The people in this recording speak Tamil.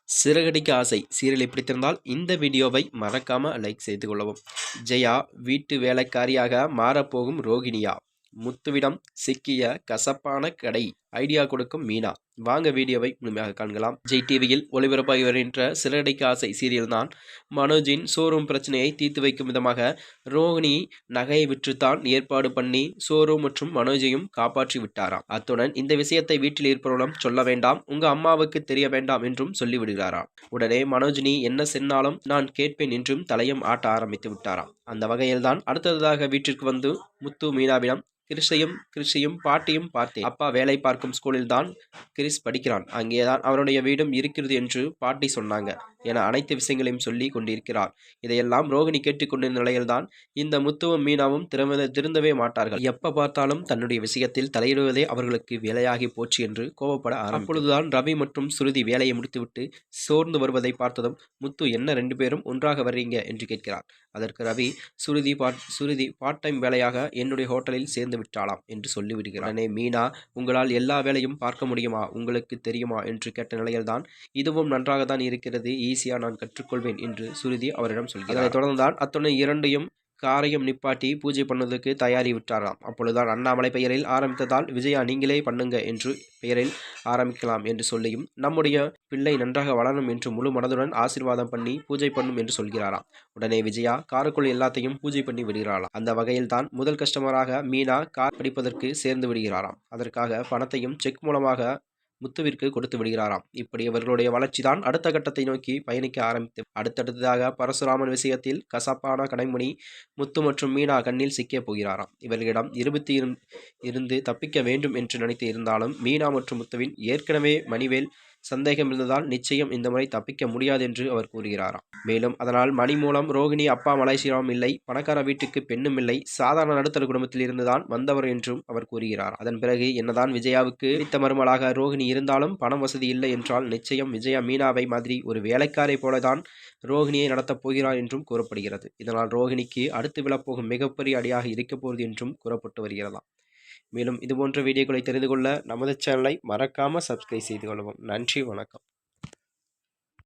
சிறகடிக்க ஆசை சீரியலை பிடித்திருந்தால் இந்த வீடியோவை மறக்காம லைக் செய்து கொள்ளவும். ஜெயா வீட்டு வேலைக்காரியாக மாறப்போகும் ரோகிணியா? முத்துவிடம் சிக்கிய கசப்பான கடை ஐடியா கொடுக்கும் மீனா. வாங்க வீடியோவை முழுமையாக காண்கலாம். ஜெய் டிவியில் ஒளிபரப்பாகி வருகின்ற சிறகடிக்க ஆசை சீரியல் தான் மனோஜின் ஷோரூம் பிரச்சனையை தீர்த்து வைக்கும் விதமாக ரோகிணி நகையை விற்றுத்தான் ஏற்பாடு பண்ணி ஷோரூம் மற்றும் மனோஜையும் காப்பாற்றி விட்டாராம். அத்துடன் இந்த விஷயத்தை வீட்டில் இருப்பவர்களும் சொல்ல வேண்டாம், உங்க அம்மாவுக்கு தெரிய வேண்டாம் என்றும் சொல்லிவிடுகிறாராம். உடனே மனோஜினி என்ன சொன்னாலும் நான் கேட்பேன் என்றும் தலையும் ஆட்ட ஆரம்பித்து விட்டாராம். அந்த வகையில்தான் அடுத்ததாக வீட்டிற்கு வந்து முத்து மீனாவிடம் கிறிஷையும் பாட்டியும் பார்த்தேன். அப்பா வேலை பார்க்கும் ஸ்கூலில் தான் கிறிஸ் படிக்கிறான், அங்கேதான் அவனுடைய வீடும் இருக்கிறது என்று பாட்டி சொன்னாங்க என அனைத்து விஷயங்களையும் சொல்லி கொண்டிருக்கிறார். இதையெல்லாம் ரோகிணி கேட்டுக்கொண்டிருந்த நிலையில்தான் இந்த முத்துவும் மீனாவும் திருந்தவே மாட்டார்கள். எப்ப பார்த்தாலும் தன்னுடைய விஷயத்தில் தலையிடுவதே அவர்களுக்கு வேலையாகி போச்சு என்று கோபப்பட அப்பொழுதுதான் ரவி மற்றும் சுருதி வேலையை முடித்துவிட்டு சோர்ந்து வருவதை பார்த்ததும் முத்து என்ன 2 பேரும் ஒன்றாக வர்றீங்க என்று கேட்கிறார். அதற்கு ரவி சுருதி பார்ட் டைம் வேலையாக என்னுடைய ஹோட்டலில் சேர்ந்து விட்டாளாம் என்று சொல்லிவிடுகிறார். உடனே மீனா உங்களால் எல்லா வேலையும் பார்க்க முடியுமா, உங்களுக்கு தெரியுமா என்று கேட்ட நிலையில்தான் இதுவும் நன்றாக தான் இருக்கிறது, ஈஸியா நான் கற்றுக்கொள்வேன் என்று சுருதி அவரிடம் சொல்கிறார். அதனைத் தொடர்ந்துதான் அத்துணை இரண்டையும் காரையும் நிப்பாட்டி பூஜை பண்ணுவதற்கு தயாரி விட்டாராம். அப்பொழுதுதான் அண்ணாமலை பெயரில் ஆரம்பித்ததால் விஜயா நீங்களே பண்ணுங்க என்று பெயரில் ஆரம்பிக்கலாம் என்று சொல்லியும் நம்முடைய பிள்ளை நன்றாக வளரும் என்று முழு மனதுடன் ஆசீர்வாதம் பண்ணி பூஜை பண்ணும் என்று சொல்கிறாராம். உடனே விஜயா காருக்குள் எல்லாத்தையும் பூஜை பண்ணி விடுகிறாராம். அந்த வகையில் தான் முதல் கஸ்டமராக மீனா கார் படிப்பதற்கு சேர்ந்து விடுகிறாராம். அதற்காக பணத்தையும் செக் மூலமாக முத்துவிற்கு கொடுத்து விடுகிறாராம். இப்படி இவர்களுடைய வளர்ச்சி தான் அடுத்த கட்டத்தை நோக்கி பயணிக்க ஆரம்பித்து அடுத்தடுத்ததாக பரசுராமன் விஷயத்தில் கசப்பான கடைமணி முத்து மற்றும் மீனா கண்ணில் சிக்கிய போகிறாராம். இவர்களிடம் இருந்து தப்பிக்க வேண்டும் என்று நினைத்து இருந்தாலும் மீனா மற்றும் முத்துவின் ஏற்கனவே மணிவேல் சந்தேகம் இருந்ததால் நிச்சயம் இந்த முறை தப்பிக்க முடியாது என்று அவர் கூறுகிறாராம். மேலும் அதனால் மணி மூலம் ரோகிணி அப்பா மலேசியாவும் இல்லை, பணக்கார வீட்டுக்கு பெண்ணும் இல்லை, சாதாரண நடுத்தர குடும்பத்தில் இருந்துதான் வந்தவர் என்றும் அவர் கூறுகிறார். அதன் பிறகு என்னதான் விஜயாவுக்கு பிடித்த மருமலாக ரோகிணி இருந்தாலும் பணம் வசதி இல்லை என்றால் நிச்சயம் விஜயா மீனாவை மாதிரி ஒரு வேலைக்காரை போலதான் ரோகிணியை நடத்தப் போகிறார் என்றும் கூறப்படுகிறது. இதனால் ரோகிணிக்கு அடுத்து விழப்போகும் மிகப்பெரிய அடியாக இருக்கப் போகிறது என்றும் கூறப்பட்டு வருகிறதாம். மேலும் இதுபோன்ற வீடியோக்களை தெரிந்து கொள்ள நமது சேனலை மறக்காமல் சப்ஸ்கிரைப் செய்து கொள்ளவும். நன்றி, வணக்கம்.